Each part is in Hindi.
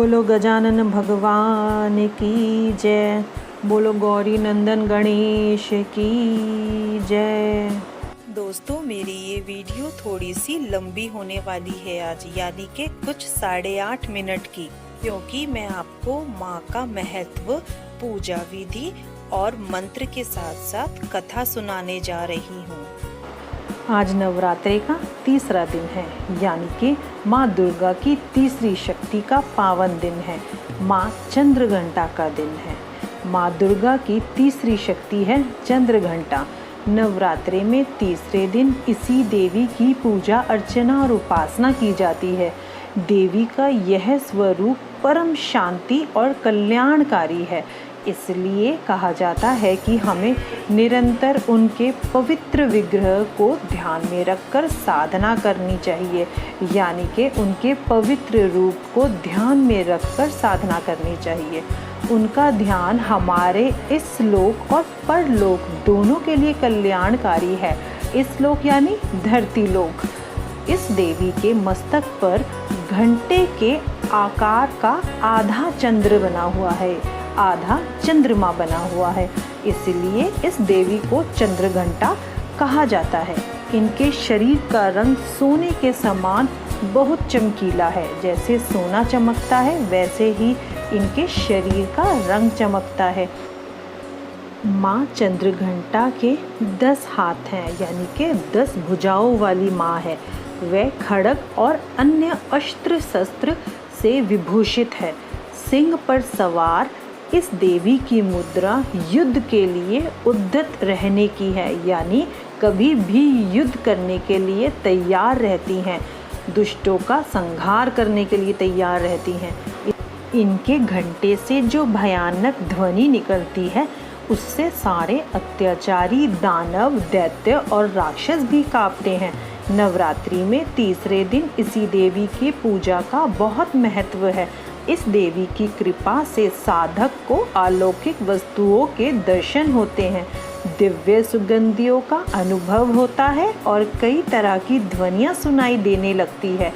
बोलो गजानन भगवान की जय। बोलो गौरी नंदन गणेश की जय। दोस्तों, मेरी ये वीडियो थोड़ी सी लंबी होने वाली है आज, यानी कि कुछ 8.5 मिनट की, क्योंकि मैं आपको माँ का महत्व, पूजा विधि और मंत्र के साथ साथ कथा सुनाने जा रही हूँ। आज नवरात्रि का तीसरा दिन है, यानी कि माँ दुर्गा की तीसरी शक्ति का पावन दिन है। माँ चंद्रघंटा का दिन है। माँ दुर्गा की तीसरी शक्ति है चंद्रघंटा। नवरात्रि में तीसरे दिन इसी देवी की पूजा अर्चना और उपासना की जाती है। देवी का यह स्वरूप परम शांति और कल्याणकारी है, इसलिए कहा जाता है कि हमें निरंतर उनके पवित्र विग्रह को ध्यान में रखकर साधना करनी चाहिए, यानी कि उनके पवित्र रूप को ध्यान में रखकर साधना करनी चाहिए। उनका ध्यान हमारे इस लोक और परलोक दोनों के लिए कल्याणकारी है। इस लोक यानी धरती लोक। इस देवी के मस्तक पर घंटे के आकार का आधा चंद्र बना हुआ है, आधा चंद्रमा बना हुआ है, इसलिए इस देवी को चंद्रघंटा कहा जाता है। इनके शरीर का रंग सोने के समान बहुत चमकीला है। जैसे सोना चमकता है, वैसे ही इनके शरीर का रंग चमकता है। माँ चंद्रघंटा के 10 हाथ हैं, यानी कि 10 भुजाओं वाली माँ है। वह खड्ग और अन्य अस्त्र शस्त्र से विभूषित है। सिंह पर सवार इस देवी की मुद्रा युद्ध के लिए उद्यत रहने की है, यानी कभी भी युद्ध करने के लिए तैयार रहती हैं, दुष्टों का संहार करने के लिए तैयार रहती हैं। इनके घंटे से जो भयानक ध्वनि निकलती है, उससे सारे अत्याचारी दानव, दैत्य और राक्षस भी कांपते हैं। नवरात्रि में तीसरे दिन इसी देवी की पूजा का बहुत महत्व है। इस देवी की कृपा से साधक को अलौकिक वस्तुओं के दर्शन होते हैं, दिव्य सुगंधियों का अनुभव होता है और कई तरह की ध्वनियाँ सुनाई देने लगती है।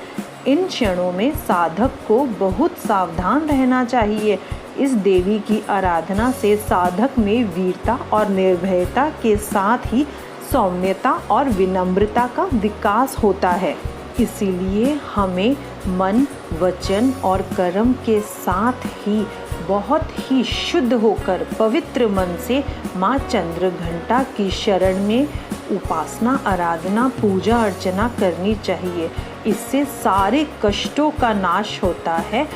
इन क्षणों में साधक को बहुत सावधान रहना चाहिए। इस देवी की आराधना से साधक में वीरता और निर्भयता के साथ ही सौम्यता और विनम्रता का विकास होता है। इसीलिए हमें मन, वचन और कर्म के साथ ही बहुत ही शुद्ध होकर पवित्र मन से माँ चंद्रघंटा की शरण में उपासना, आराधना, पूजा अर्चना करनी चाहिए। इससे सारे कष्टों का नाश होता है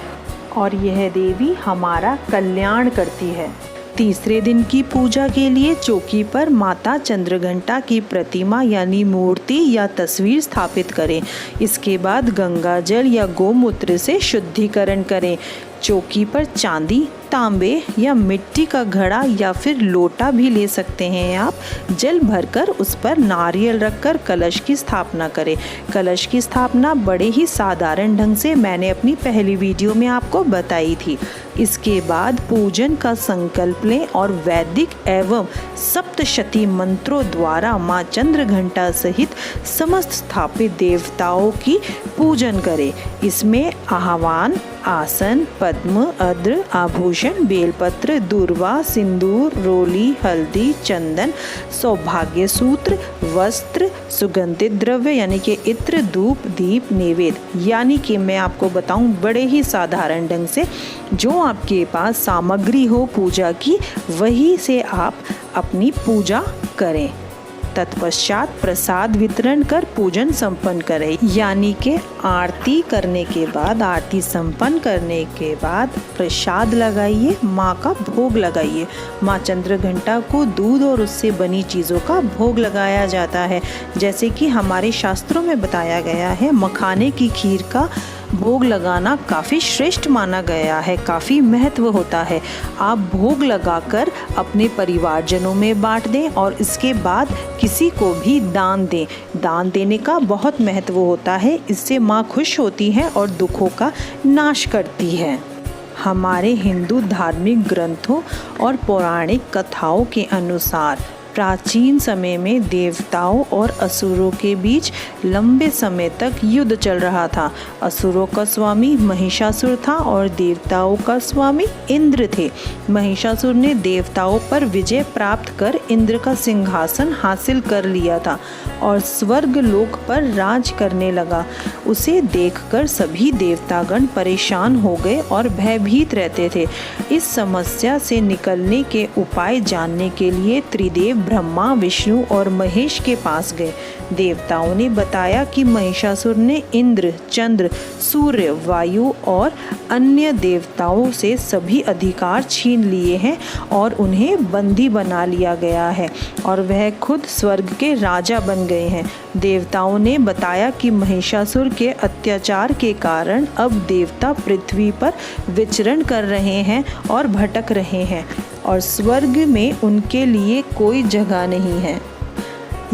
और यह देवी हमारा कल्याण करती है। तीसरे दिन की पूजा के लिए चौकी पर माता चंद्रघंटा की प्रतिमा यानी मूर्ति या तस्वीर स्थापित करें। इसके बाद गंगा जल या गोमूत्र से शुद्धिकरण करें। चौकी पर चांदी, तांबे या मिट्टी का घड़ा या फिर लोटा भी ले सकते हैं आप। जल भरकर उस पर नारियल रखकर कलश की स्थापना करें। कलश की स्थापना बड़े ही साधारण ढंग से मैंने अपनी पहली वीडियो में आपको बताई थी। इसके बाद पूजन का संकल्प लें और वैदिक एवं सप्तशती मंत्रों द्वारा माँ चंद्रघंटा सहित समस्त स्थापित देवताओं की पूजन करें। इसमें आह्वान, आसन, पद्म, अद्र, आभूषण, बेलपत्र, दूर्वा, सिंदूर, रोली, हल्दी, चंदन, सौभाग्य सूत्र, वस्त्र, सुगंधित द्रव्य यानी कि इत्र, धूप, दीप, नैवेद्य, यानी कि मैं आपको बताऊं बड़े ही साधारण ढंग से जो आपके पास सामग्री हो पूजा की, वही से आप अपनी पूजा करें। तत्पश्चात प्रसाद वितरण कर पूजन संपन्न करें, यानी कि आरती करने के बाद, आरती संपन्न करने के बाद प्रसाद लगाइए, माँ का भोग लगाइए। माँ चंद्रघंटा को दूध और उससे बनी चीज़ों का भोग लगाया जाता है। जैसे कि हमारे शास्त्रों में बताया गया है, मखाने की खीर का भोग लगाना काफ़ी श्रेष्ठ माना गया है, काफ़ी महत्व होता है। आप भोग लगाकर अपने परिवारजनों में बांट दें और इसके बाद किसी को भी दान दें। दान देने का बहुत महत्व होता है, इससे माँ खुश होती है और दुखों का नाश करती है। हमारे हिंदू धार्मिक ग्रंथों और पौराणिक कथाओं के अनुसार प्राचीन समय में देवताओं और असुरों के बीच लंबे समय तक युद्ध चल रहा था। असुरों का स्वामी महिषासुर था और देवताओं का स्वामी इंद्र थे। महिषासुर ने देवताओं पर विजय प्राप्त कर इंद्र का सिंहासन हासिल कर लिया था और स्वर्ग लोक पर राज करने लगा। उसे देखकर सभी देवतागण परेशान हो गए और भयभीत रहते थे। इस समस्या से निकलने के उपाय जानने के लिए त्रिदेव ब्रह्मा, विष्णु और महेश के पास गए। देवताओं ने बताया कि महिषासुर ने इंद्र, चंद्र, सूर्य, वायु और अन्य देवताओं से सभी अधिकार छीन लिए हैं और उन्हें बंदी बना लिया गया है और वह खुद स्वर्ग के राजा बन गए हैं। देवताओं ने बताया कि महिषासुर के अत्याचार के कारण अब देवता पृथ्वी पर विचरण कर रहे हैं और भटक रहे हैं और स्वर्ग में उनके लिए कोई जगह नहीं है।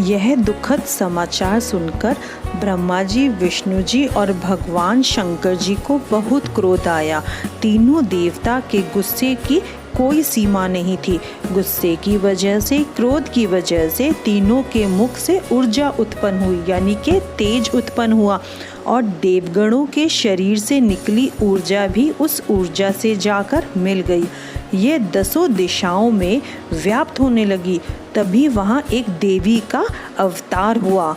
यह दुखद समाचार सुनकर ब्रह्मा जी, विष्णु जी और भगवान शंकर जी को बहुत क्रोध आया। तीनों देवता के गुस्से की कोई सीमा नहीं थी। गुस्से की वजह से, क्रोध की वजह से तीनों के मुख से ऊर्जा उत्पन्न हुई, यानी कि तेज उत्पन्न हुआ और देवगणों के शरीर से निकली ऊर्जा भी उस ऊर्जा से जाकर मिल गई। ये 10 दिशाओं में व्याप्त होने लगी। तभी वहाँ एक देवी का अवतार हुआ।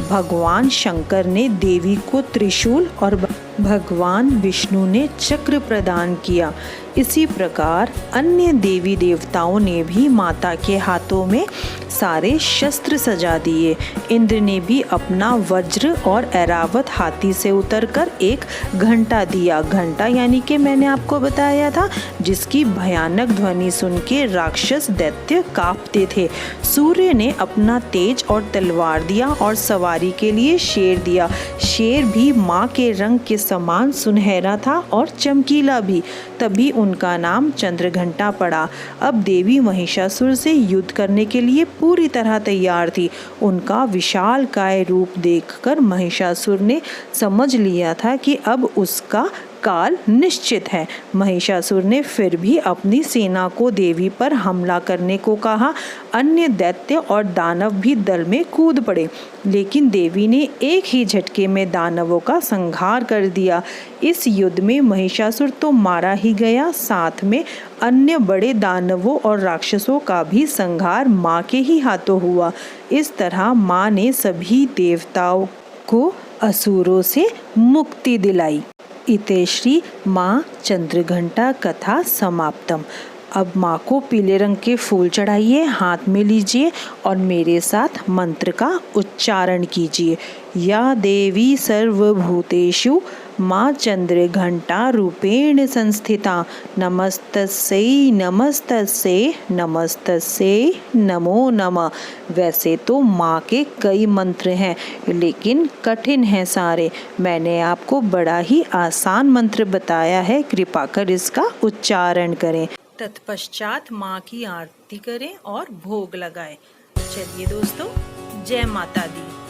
भगवान शंकर ने देवी को त्रिशूल और भगवान विष्णु ने चक्र प्रदान किया। इसी प्रकार अन्य देवी देवताओं ने भी माता के हाथों में सारे शस्त्र सजा दिए। इंद्र ने भी अपना वज्र और ऐरावत हाथी से उतरकर एक घंटा दिया। घंटा यानी कि मैंने आपको बताया था, जिसकी भयानक ध्वनि सुन के राक्षस दैत्य कांपते थे। सूर्य ने अपना तेज और तलवार दिया और सवारी के लिए शेर दिया। शेर भी माँ के रंग के समान सुनहरा था और चमकीला भी, तभी उनका नाम चंद्रघंटा पड़ा। अब देवी महिषासुर से युद्ध करने के लिए पूरी तरह तैयार थी। उनका विशालकाय रूप देखकर महिषासुर ने समझ लिया था कि अब उसका काल निश्चित है। महिषासुर ने फिर भी अपनी सेना को देवी पर हमला करने को कहा। अन्य दैत्य और दानव भी दल में कूद पड़े, लेकिन देवी ने एक ही झटके में दानवों का संहार कर दिया। इस युद्ध में महिषासुर तो मारा ही गया, साथ में अन्य बड़े दानवों और राक्षसों का भी संहार माँ के ही हाथों हुआ। इस तरह माँ ने सभी देवताओं को असुरों से मुक्ति दिलाई। इतेश्री माँ चंद्रघंटा कथा समाप्तम। अब माँ को पीले रंग के फूल चढ़ाइए, हाथ में लीजिए और मेरे साथ मंत्र का उच्चारण कीजिए। या देवी सर्वभूतेषु माँ चंद्रघंटा रूपेण संस्थिता नमस्तस्यै नमस्तस्यै नमस्तस्यै नमो नमः। वैसे तो माँ के कई मंत्र हैं, लेकिन कठिन हैं सारे। मैंने आपको बड़ा ही आसान मंत्र बताया है, कृपा कर इसका उच्चारण करें। तत्पश्चात माँ की आरती करें और भोग लगाएं। चलिए दोस्तों, जय माता दी।